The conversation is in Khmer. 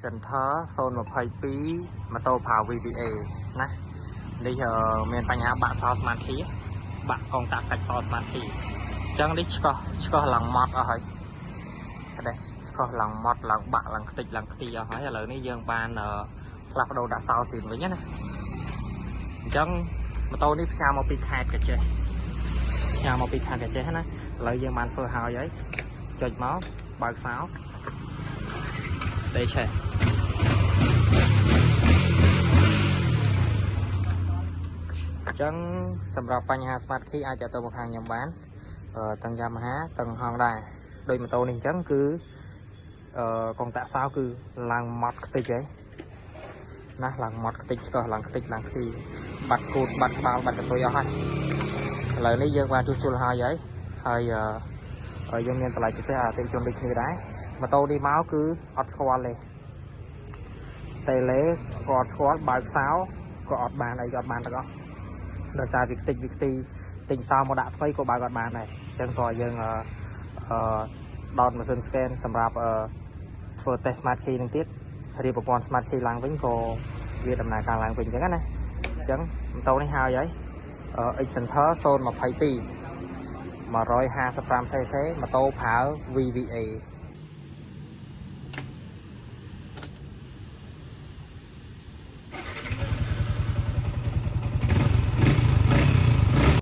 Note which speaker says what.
Speaker 1: Center 022 ម៉ូតូផា VVA ណានេះមានបញ្ហាបាក់សោស្មាតធីបាក់កងតាក់សាច់សោស្មាតធីអញ្ចឹងនេះឆ្កោះឡើងម៉ត់អស់ហើយតែឆ្កោះឡើងម៉ត់ឡើងបាក់ឡើងខ្ទេចឡើងខ្ទីអស់ហើយឥឡូវនេះយើងបានផ្លាស់ប្ដូរដាក់សោស៊ីនវិញណាអញ្ចឹងម៉ូតូនេះផ្សាយមកពីខេត្តកាចេះណាឥឡូវយើងបានធ្វើហើយចុចមកបើកសោដេឆេអញ្ចឹងសម្រាប់បញ្ហា Smart Key អាចទៅមកខាងខ្ញុំបានទាំង Yamaha ទាំង Honda ដោយម៉ូតូនេះអញ្ចឹងគឺកងតាក់សោគឺឡើងម៉ត់ខ្ទេចហើយណាឡើងម៉ត់ខ្ទេចឆ្កោះឡើងខ្ទេចឡើងខ្ទីបាត់គូតបាត់ក្បាលបាត់កន្ទុយអស់ហើយឥឡូវនេះយើងបានជួសជុលហើយយើងមានតម្លៃពិសេសអតិថិជនដូចគ្នាដែរម៉ូតូនេះមកគឺអត់ស្គាល់ទេតេលេក៏អត់ស្គាល់បើកសោក៏អត់បានអីក៏អត់បានទាំងអស់ដោយសារវាខ្ទេចវាខ្ទីទិញសោមកដាក់ថ្មីក៏បើកអត់បានដែរអញ្ចឹងក៏យើងដោតម៉ាស៊ីន scan សម្រាប់ធ្វើ test Smart Key នឹងទៀតរៀបប្រព័ន្ធ Smart Key ឡើងវិញក៏វាដំណើរការឡើងវិញអញ្ចឹងណាអញ្ចឹងម៉ូតូនេះហើយCenter 022 155cc ម៉ូតូផាវ VVA